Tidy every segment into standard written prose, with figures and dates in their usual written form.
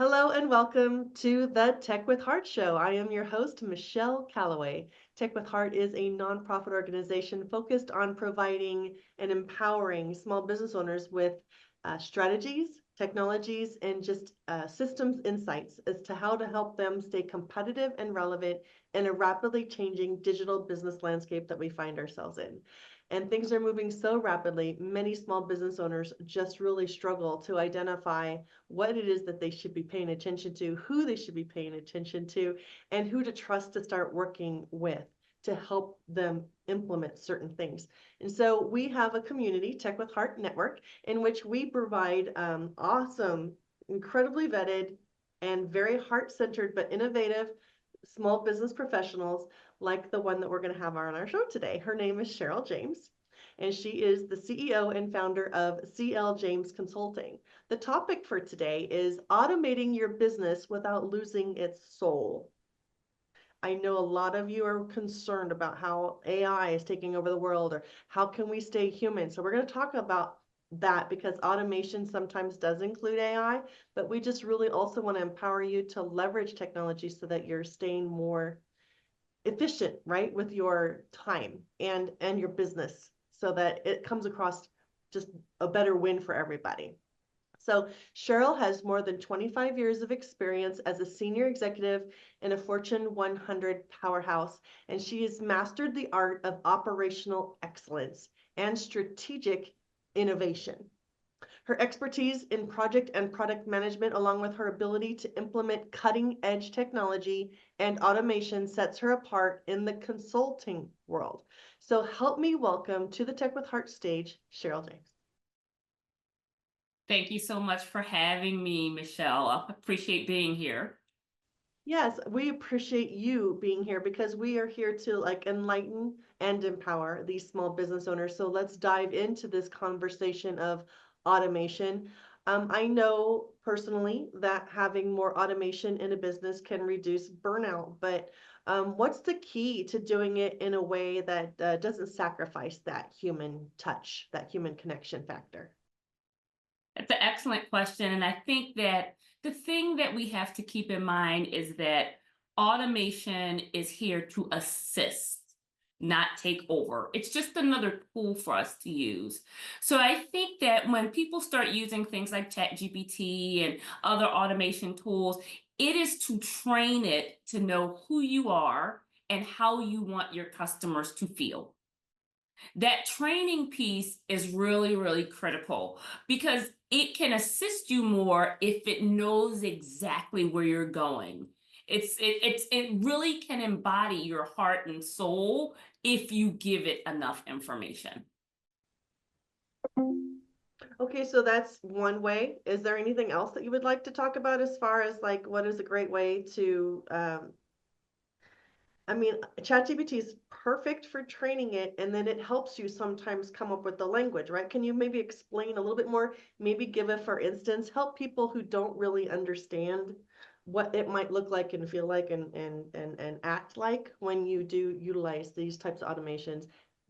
Hello and welcome to the Tech with Heart show. I am your host, Michelle Calloway. Tech with Heart is a nonprofit organization focused on providing and empowering small business owners with strategies, technologies, and just systems insights as to how to help them stay competitive and relevant in a rapidly changing digital business landscape that we find ourselves in. And things are moving so rapidly, many small business owners just really struggle to identify what it is that they should be paying attention to, who they should be paying attention to, and who to trust to start working with to help them implement certain things. And so we have a community, Tech with Heart Network, in which we provide awesome, incredibly vetted, and very heart-centered but innovative small business professionals like the one that we're going to have on our show today. Her name is Cheryl James, and she is the CEO and founder of CL James Consulting. The topic for today is automating your business without losing its soul. I know a lot of you are concerned about how AI is taking over the world, or how can we stay human. So we're going to talk about that because automation sometimes does include AI, but we just really also want to empower you to leverage technology so that you're staying more efficient, right, with your time and your business, so that it comes across just a better win for everybody. So Cheryl has more than 25 years of experience as a senior executive in a Fortune 100 powerhouse, and she has mastered the art of operational excellence and strategic innovation. Her expertise in project and product management, along with her ability to implement cutting-edge technology and automation, sets her apart in the consulting world. So help me welcome to the Tech with Heart stage, Cheryl James. Thank you so much for having me, Michelle. I appreciate being here. Yes, we appreciate you being here because we are here to enlighten and empower these small business owners. So let's dive into this conversation of automation. I know personally that having more automation in a business can reduce burnout, but what's the key to doing it in a way that doesn't sacrifice that human touch, that human connection factor? That's an excellent question. And I think that the thing that we have to keep in mind is that automation is here to assist, not take over. It's just another tool for us to use. So I think that when people start using things like ChatGPT and other automation tools, it is to train it to know who you are and how you want your customers to feel. That training piece is really, really critical because it can assist you more if it knows exactly where you're going. It really can embody your heart and soul if you give it enough information. Okay, so that's one way. Is there anything else that you would like to talk about as far as what is a great way to I mean, ChatGPT is perfect for training it, and then it helps you sometimes come up with the language, right? Can you maybe explain a little bit more? Maybe give a, for instance, help people who don't really understand what it might look like and feel like and act like when you do utilize these types of automations,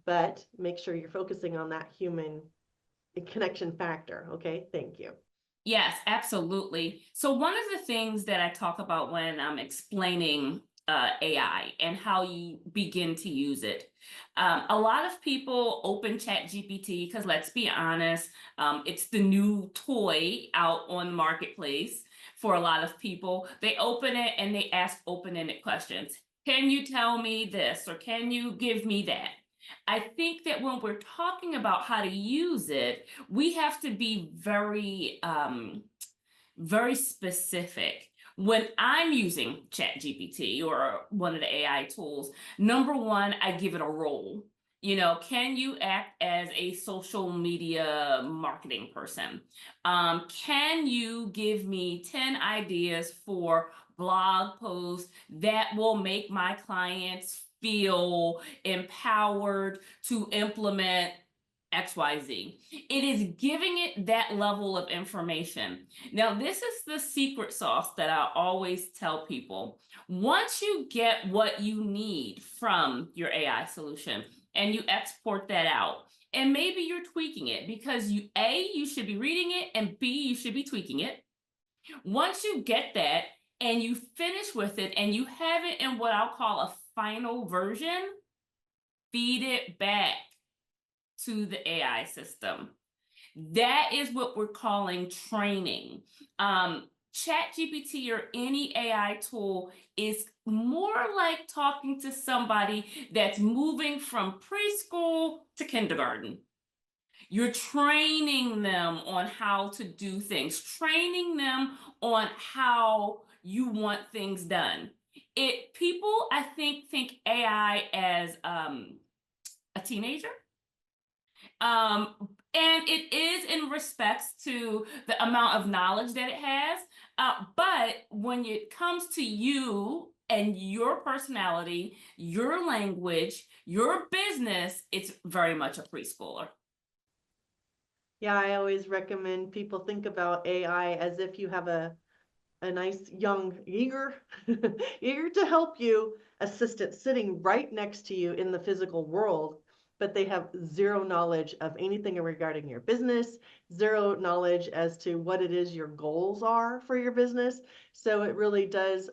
but make sure you're focusing on that human connection factor. Okay, thank you. Yes, absolutely. So one of the things that I talk about when I'm explaining AI and how you begin to use it. A lot of people open ChatGPT because let's be honest, it's the new toy out on the marketplace for a lot of people. They open it and they ask open-ended questions. Can you tell me this or can you give me that? I think that when we're talking about how to use it, we have to be very, very specific. When I'm using ChatGPT or one of the AI tools, number one, I give it a role. Can you act as a social media marketing person? Can you give me 10 ideas for blog posts that will make my clients feel empowered to implement XYZ. It is giving it that level of information. Now, this is the secret sauce that I always tell people. Once you get what you need from your AI solution and you export that out, and maybe you're tweaking it because you should be reading it, and B, you should be tweaking it. Once you get that and you finish with it and you have it in what I'll call a final version, feed it back to the AI system. That is what we're calling training. Chat GPT or any AI tool is more like talking to somebody that's moving from preschool to kindergarten. You're training them on how to do things, training them on how you want things done. People, I think AI as a teenager. And it is in respects to the amount of knowledge that it has. But when it comes to you and your personality, your language, your business, it's very much a preschooler. Yeah, I always recommend people think about AI as if you have a nice young eager eager to help you assistant sitting right next to you in the physical world, but they have zero knowledge of anything regarding your business, zero knowledge as to what it is your goals are for your business. So it really does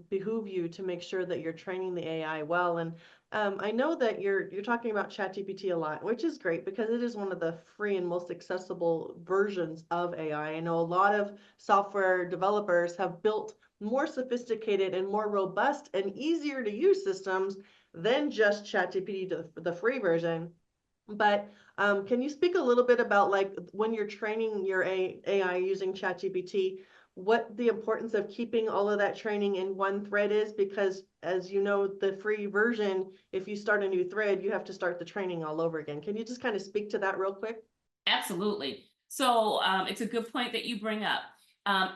behoove you to make sure that you're training the AI well. And I know that you're talking about ChatGPT a lot, which is great because it is one of the free and most accessible versions of AI. I know a lot of software developers have built more sophisticated and more robust and easier to use systems than just ChatGPT, the free version. But can you speak a little bit about like when you're training your AI using ChatGPT, what the importance of keeping all of that training in one thread is? Because as you know, the free version, if you start a new thread, you have to start the training all over again. Can you just kind of speak to that real quick? Absolutely. So it's a good point that you bring up.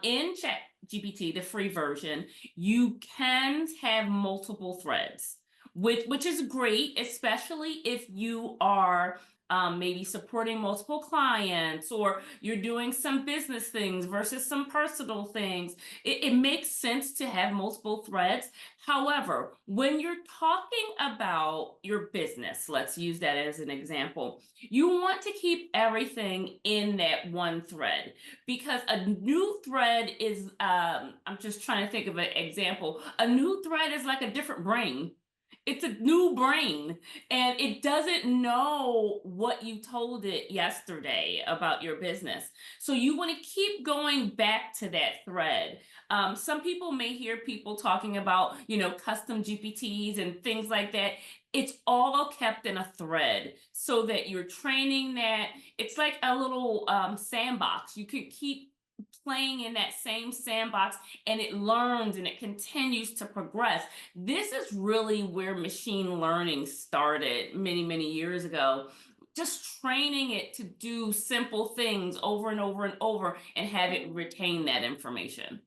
In Chat GPT, the free version, you can have multiple threads, which is great, especially if you are maybe supporting multiple clients or you're doing some business things versus some personal things. It makes sense to have multiple threads. However, when you're talking about your business, let's use that as an example, you want to keep everything in that one thread because a new thread is, I'm just trying to think of an example. A new thread is like a different brain. It's a new brain and it doesn't know what you told it yesterday about your business. So you want to keep going back to that thread. Some people may hear people talking about, custom GPTs and things like that. It's all kept in a thread so that you're training that. It's like a little sandbox. You could keep playing in that same sandbox and it learns and it continues to progress. This is really where machine learning started many, many years ago. Just training it to do simple things over and over and over and have it retain that information.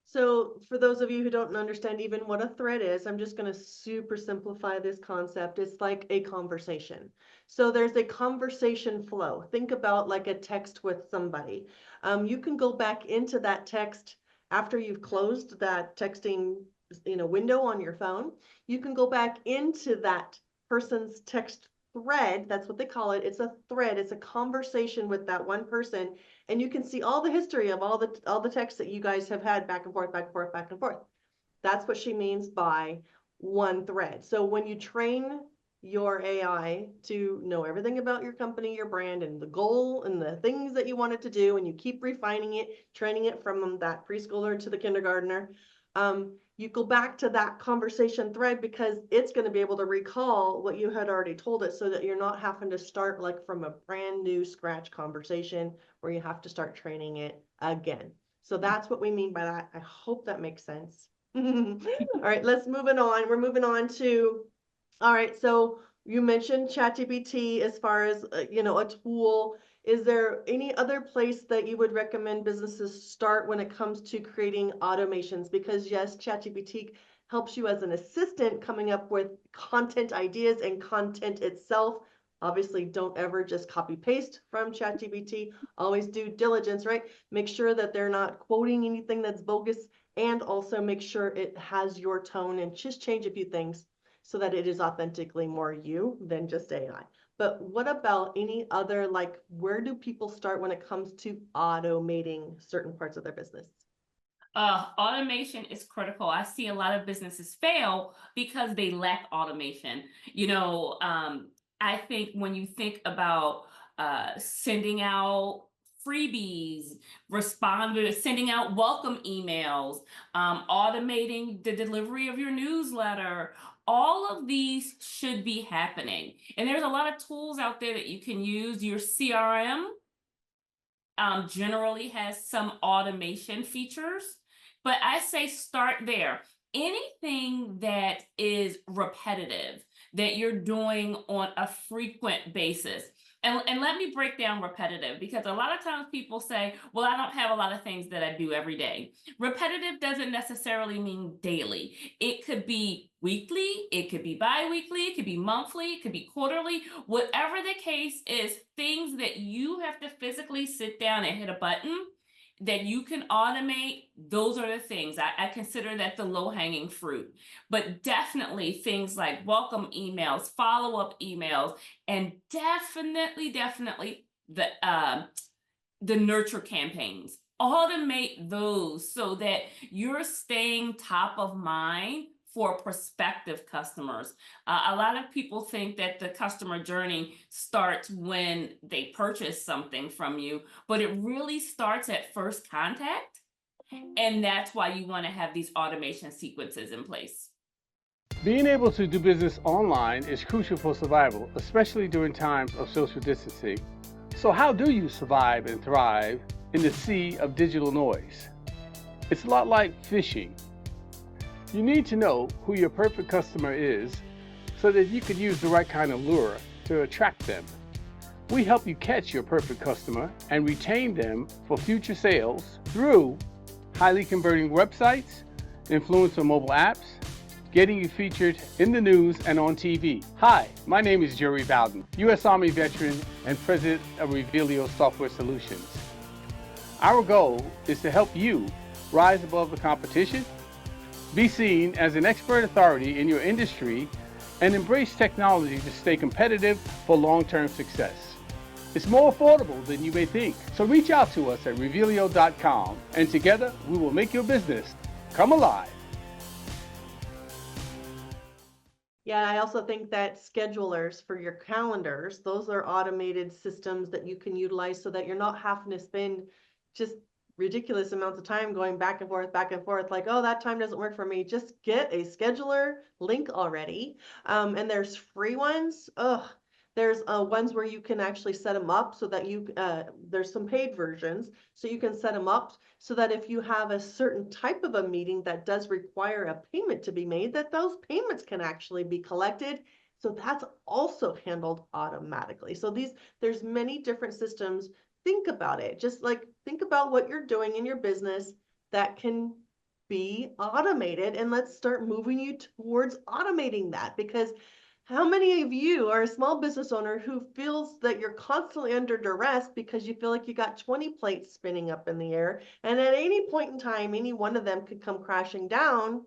So for those of you who don't understand even what a thread is, I'm just going to super simplify this concept. It's like a conversation. So there's a conversation flow. Think about like a text with somebody. You can go back into that text after you've closed that texting, window on your phone. You can go back into that person's text thread. That's what they call it. It's a thread. It's a conversation with that one person, and you can see all the history of all the texts that you guys have had back and forth, back and forth, back and forth. That's what she means by one thread. So when you train your AI to know everything about your company, your brand, and the goal and the things that you want it to do, and you keep refining it, training it from that preschooler to the kindergartner, you go back to that conversation thread because it's going to be able to recall what you had already told it so that you're not having to start like from a brand new scratch conversation where you have to start training it again. So that's what we mean by that. I hope that makes sense. All right, let's move it on. We're moving on to, all right, so you mentioned ChatGPT as far as, a tool. Is there any other place that you would recommend businesses start when it comes to creating automations? Because yes, ChatGPT helps you as an assistant coming up with content ideas and content itself. Obviously, don't ever just copy paste from ChatGPT. Always do diligence, right? Make sure that they're not quoting anything that's bogus, and also make sure it has your tone, and just change a few things so that it is authentically more you than just AI. But what about any other, like, where do people start when it comes to automating certain parts of their business? Automation is critical. I see a lot of businesses fail because they lack automation. I think when you think about sending out freebies, sending out welcome emails, automating the delivery of your newsletter, all of these should be happening. And there's a lot of tools out there that you can use. Your CRM generally has some automation features, but I say start there. Anything that is repetitive, that you're doing on a frequent basis. And let me break down repetitive, because a lot of times people say, well, I don't have a lot of things that I do every day. Repetitive doesn't necessarily mean daily. It could be weekly, it could be bi-weekly, it could be monthly, it could be quarterly. Whatever the case is, things that you have to physically sit down and hit a button that you can automate, those are the things. I consider that the low-hanging fruit. But definitely things like welcome emails, follow-up emails, and definitely the nurture campaigns. Automate those so that you're staying top of mind for prospective customers. A lot of people think that the customer journey starts when they purchase something from you, but it really starts at first contact. And that's why you want to have these automation sequences in place. Being able to do business online is crucial for survival, especially during times of social distancing. So how do you survive and thrive in the sea of digital noise? It's a lot like fishing. You need to know who your perfect customer is so that you can use the right kind of lure to attract them. We help you catch your perfect customer and retain them for future sales through highly converting websites, influencer mobile apps, getting you featured in the news and on TV. Hi, my name is Jerry Bowden, U.S. Army veteran and president of Revealio Software Solutions. Our goal is to help you rise above the competition, be seen as an expert authority in your industry, and embrace technology to stay competitive for long-term success. It's more affordable than you may think. So reach out to us at Revealio.com, and together we will make your business come alive. Yeah, I also think that schedulers for your calendars, those are automated systems that you can utilize so that you're not having to spend just ridiculous amounts of time going back and forth, like, oh, that time doesn't work for me. Just get a scheduler link already. And there's free ones. There's ones where you can actually set them up so that there's some paid versions. So you can set them up so that if you have a certain type of a meeting that does require a payment to be made, that those payments can actually be collected. So that's also handled automatically. So there's many different systems. Think about it. Just like think about what you're doing in your business that can be automated, and let's start moving you towards automating that. Because how many of you are a small business owner who feels that you're constantly under duress because you feel like you got 20 plates spinning up in the air, and at any point in time, any one of them could come crashing down?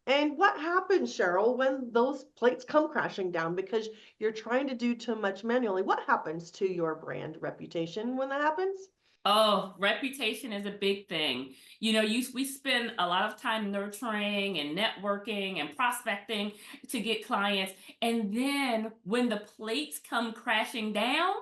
And what happens, Cheryl, when those plates come crashing down because you're trying to do too much manually? What happens to your brand reputation when that happens? Oh, reputation is a big thing. We spend a lot of time nurturing and networking and prospecting to get clients. And then when the plates come crashing down,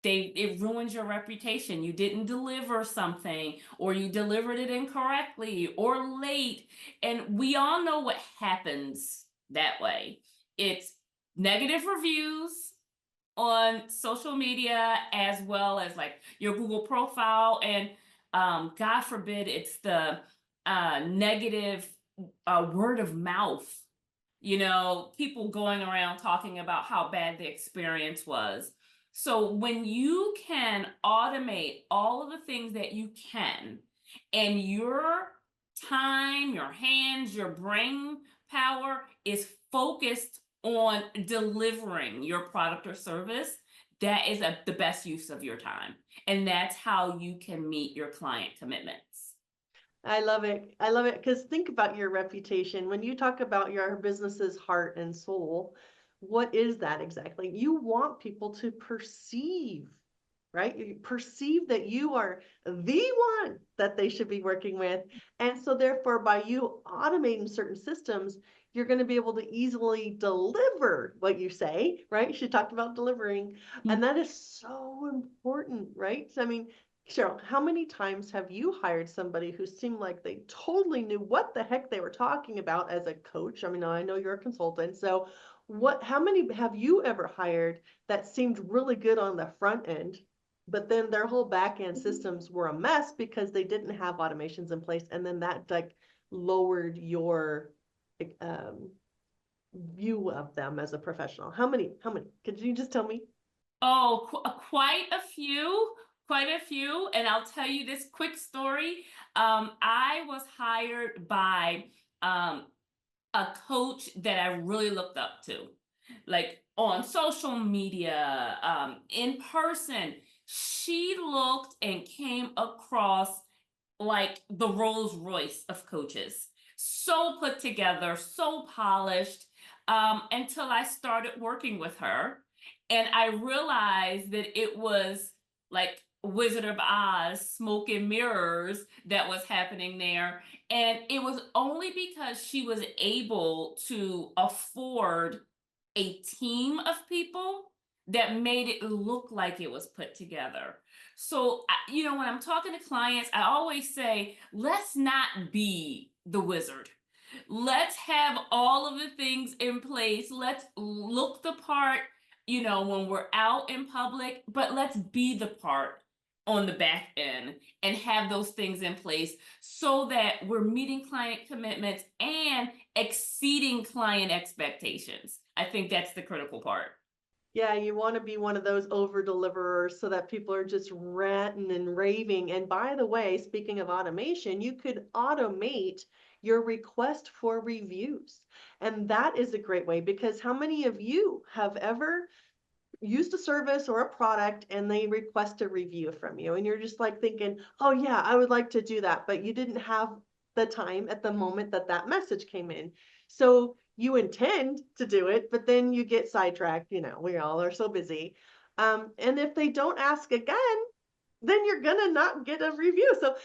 it ruins your reputation. You didn't deliver something, or you delivered it incorrectly or late. And we all know what happens that way. It's negative reviews on social media, as well as like your Google profile, and God forbid it's the negative word of mouth. People going around talking about how bad the experience was. So when you can automate all of the things that you can, and you're time, your hands, your brain power is focused on delivering your product or service, that is the best use of your time. And that's how you can meet your client commitments. I love it. I love it because think about your reputation. When you talk about your business's heart and soul, what is that exactly? You want people to perceive, right? You perceive that you are the one that they should be working with. And so therefore, by you automating certain systems, you're going to be able to easily deliver what you say, right? She talked about delivering. And that is so important, right? So, I mean, Cheryl, how many times have you hired somebody who seemed like they totally knew what the heck they were talking about as a coach? I mean, I know you're a consultant, so how many have you ever hired that seemed really good on the front end, but then their whole back end systems were a mess because they didn't have automations in place, and then that like lowered your um, view of them as a professional? How many? How many? Could you just tell me? Oh, quite a few, quite a few. And I'll tell you this quick story. I was hired by a coach that I really looked up to, like on social media, in person. She looked and came across like the Rolls Royce of coaches. So put together, so polished, until I started working with her. And I realized that it was like Wizard of Oz, smoke and mirrors that was happening there. And it was only because she was able to afford a team of people that made it look like it was put together. So, when I'm talking to clients, I always say, let's not be the wizard. Let's have all of the things in place. Let's look the part, when we're out in public, but let's be the part on the back end and have those things in place so that we're meeting client commitments and exceeding client expectations. I think that's the critical part. Yeah, you want to be one of those over deliverers so that people are just ranting and raving. And by the way, speaking of automation, you could automate your request for reviews. And that is a great way because how many of you have ever used a service or a product and they request a review from you and you're just like thinking, oh yeah, I would like to do that, but you didn't have the time at the moment that that message came in, so you intend to do it but then you get sidetracked. We all are so busy, and if they don't ask again, then you're gonna not get a review. So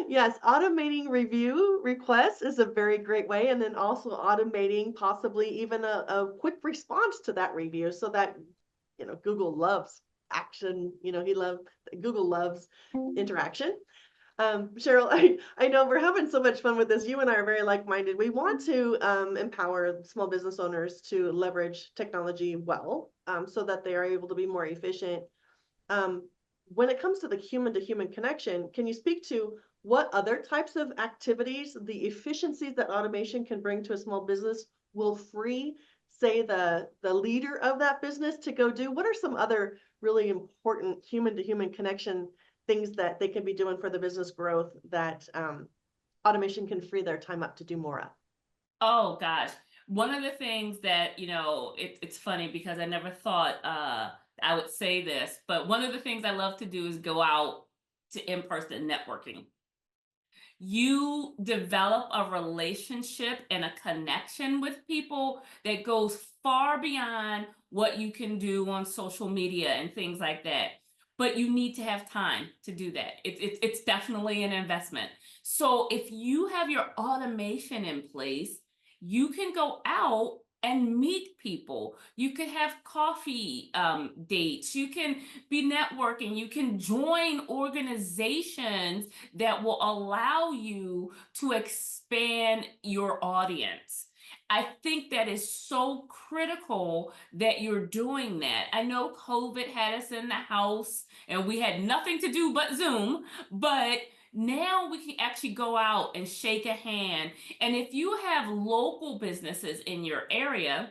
yes, automating review requests is a very great way. And then also automating possibly even a quick response to that review so that, Google loves action. Google loves interaction. Cheryl, I know we're having so much fun with this. You and I are very like-minded. We want to empower small business owners to leverage technology well, so that they are able to be more efficient. Um, when it comes to the human-to-human connection, can you speak to what other types of activities, the efficiencies that automation can bring to a small business will free, say, the leader of that business to go do? What are some other really important human-to-human connection things that they can be doing for the business growth that automation can free their time up to do more of? Oh gosh. One of the things that, it's funny because I never thought I would say this, but one of the things I love to do is go out to in-person networking. You develop a relationship and a connection with people that goes far beyond what you can do on social media and things like that. But you need to have time to do that. It's definitely an investment. So if you have your automation in place, you can go out and meet people. You could have coffee dates. You can be networking. You can join organizations that will allow you to expand your audience. I think that is so critical that you're doing that. I know COVID had us in the house and we had nothing to do but Zoom, but now we can actually go out and shake a hand. And if you have local businesses in your area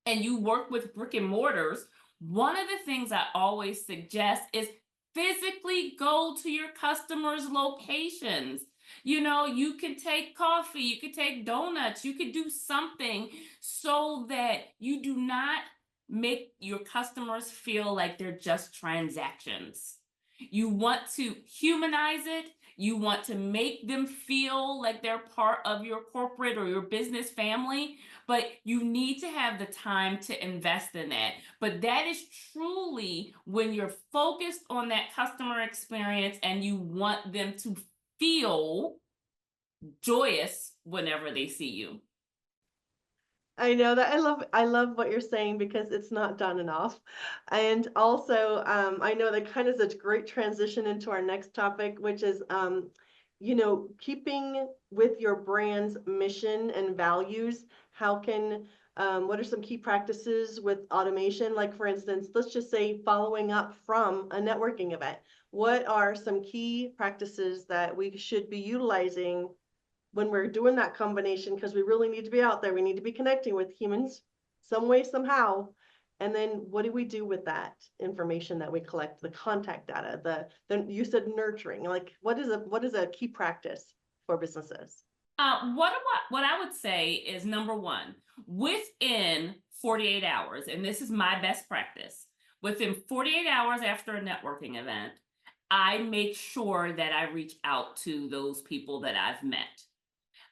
and you work with brick and mortars, one of the things I always suggest is physically go to your customers' locations. You can take coffee, you could take donuts, you could do something so that you do not make your customers feel like they're just transactions. You want to humanize it. You want to make them feel like they're part of your corporate or your business family, but you need to have the time to invest in that. But that is truly when you're focused on that customer experience and you want them to feel joyous whenever they see you. I know that I love what you're saying because it's not done enough. And also, I know that kind of is a great transition into our next topic, which is keeping with your brand's mission and values. What are some key practices with automation? Like for instance, let's just say following up from a networking event. What are some key practices that we should be utilizing when we're doing that combination, because we really need to be out there, we need to be connecting with humans some way, somehow. And then what do we do with that information that we collect, the contact data, the you said nurturing, like what is a key practice for businesses? What I would say is number one, within 48 hours, and this is my best practice, within 48 hours after a networking event, I make sure that I reach out to those people that I've met.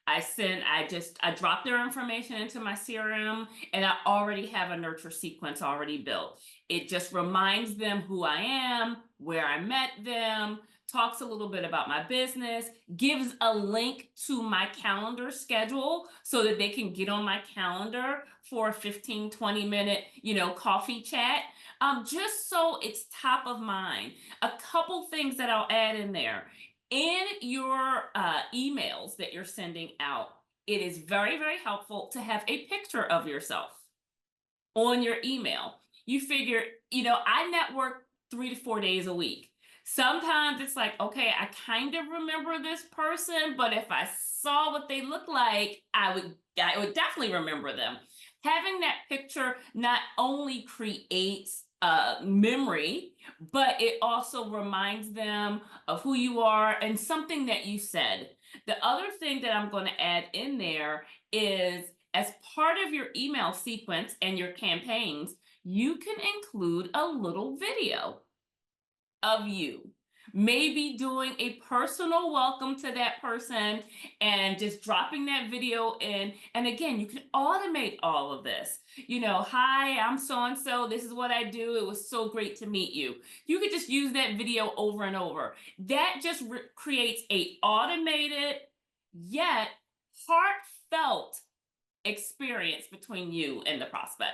I drop their information into my CRM and I already have a nurture sequence already built. It just reminds them who I am, where I met them, talks a little bit about my business, gives a link to my calendar schedule so that they can get on my calendar for a 15, 20-minute, coffee chat. Just so it's top of mind. A couple things that I'll add in there. In your emails that you're sending out, it is very, very helpful to have a picture of yourself on your email. You figure, I network 3 to 4 days a week. Sometimes it's like, okay, I kind of remember this person, but if I saw what they look like, I would definitely remember them. Having that picture not only creates memory, but it also reminds them of who you are and something that you said. The other thing that I'm going to add in there is, as part of your email sequence and your campaigns, you can include a little video of you. Maybe doing a personal welcome to that person and just dropping that video in. And again, you can automate all of this. Hi, I'm so and so. This is what I do. It was so great to meet you. You could just use that video over and over. That just creates a automated yet heartfelt experience between you and the prospect.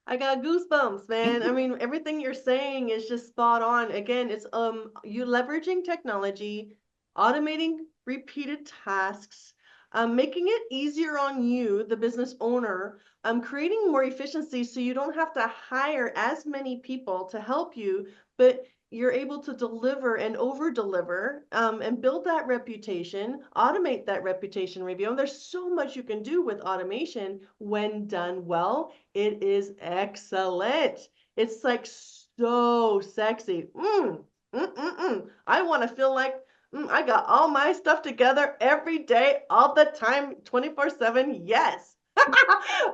I got goosebumps, man. I mean, everything you're saying is just spot on. Again, it's you leveraging technology, automating repeated tasks, making it easier on you, the business owner, creating more efficiency so you don't have to hire as many people to help you, but you're able to deliver and over deliver, and build that reputation, automate that reputation review. And there's so much you can do with automation when done well. It is excellent. It's like so sexy. I want to feel like I got all my stuff together every day, all the time, 24/7. Yes.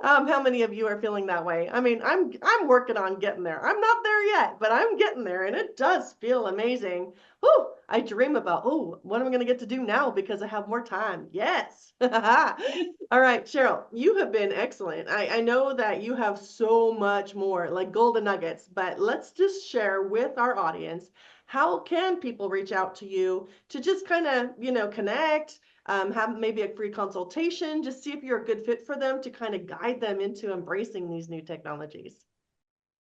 How many of you are feeling that way? I mean, I'm working on getting there. I'm not there yet, but I'm getting there, and it does feel amazing. Whew, I dream about, what am I going to get to do now because I have more time? Yes. All right, Cheryl, you have been excellent. I know that you have so much more, like golden nuggets, but let's just share with our audience, how can people reach out to you to just kind of, connect, have maybe a free consultation, just see if you're a good fit for them to kind of guide them into embracing these new technologies?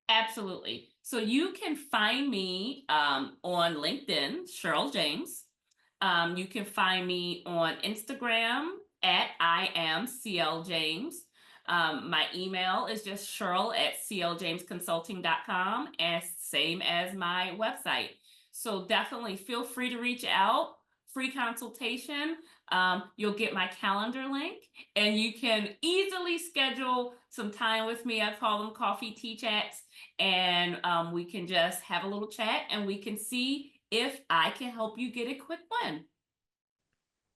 Absolutely. So you can find me on LinkedIn, Cheryl James. You can find me on Instagram at I am CL James. My email is just Cheryl at cljamesconsulting.com, and same as my website. So definitely feel free to reach out. Free consultation. You'll get my calendar link and you can easily schedule some time with me. I call them coffee tea chats, and we can just have a little chat and we can see if I can help you get a quick win.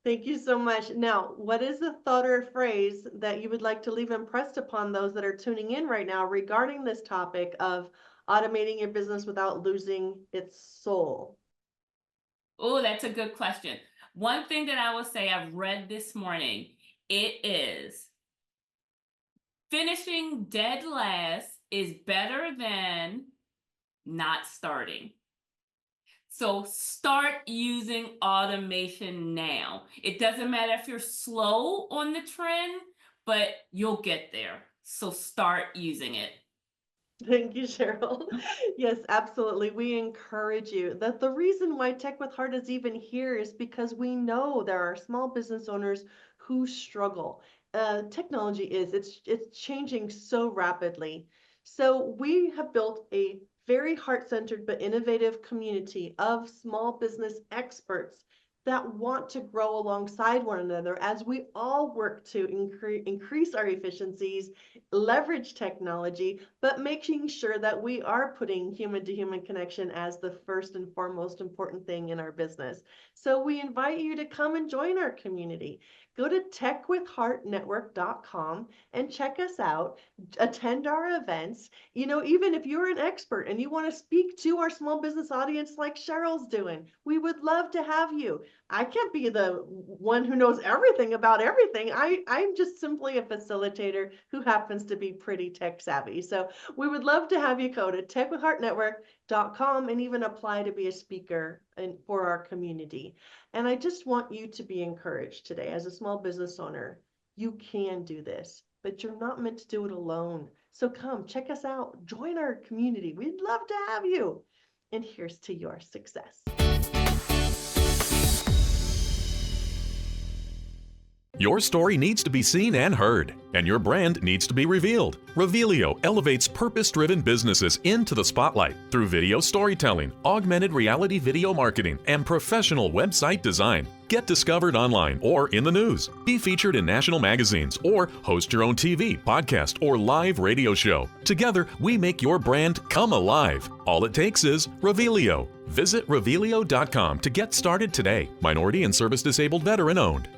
Thank you so much. Now, what is the thought or phrase that you would like to leave impressed upon those that are tuning in right now regarding this topic of automating your business without losing its soul? Oh, that's a good question. One thing that I will say I've read this morning, it is finishing dead last is better than not starting. So start using automation now. It doesn't matter if you're slow on the trend, but you'll get there. So start using it. Thank you, Cheryl. Yes, absolutely. We encourage you that the reason why Tech with Heart is even here is because we know there are small business owners who struggle. Technology it's changing so rapidly. So we have built a very heart-centered but innovative community of small business experts that want to grow alongside one another as we all work to increase our efficiencies, leverage technology, but making sure that we are putting human to human connection as the first and foremost important thing in our business. So we invite you to come and join our community. Go to techwithheartnetwork.com and check us out, attend our events. Even if you're an expert and you want to speak to our small business audience like Cheryl's doing, we would love to have you. I can't be the one who knows everything about everything. I'm just simply a facilitator who happens to be pretty tech savvy. So we would love to have you go to techwithheartnetwork.com and even apply to be a speaker for our community. And I just want you to be encouraged today as a small business owner. You can do this, but you're not meant to do it alone. So come check us out, join our community. We'd love to have you. And here's to your success. Your story needs to be seen and heard, and your brand needs to be revealed. Revealio elevates purpose-driven businesses into the spotlight through video storytelling, augmented reality video marketing, and professional website design. Get discovered online or in the news. Be featured in national magazines or host your own TV, podcast, or live radio show. Together, we make your brand come alive. All it takes is Revealio. Visit Revealio.com to get started today. Minority and service disabled veteran owned.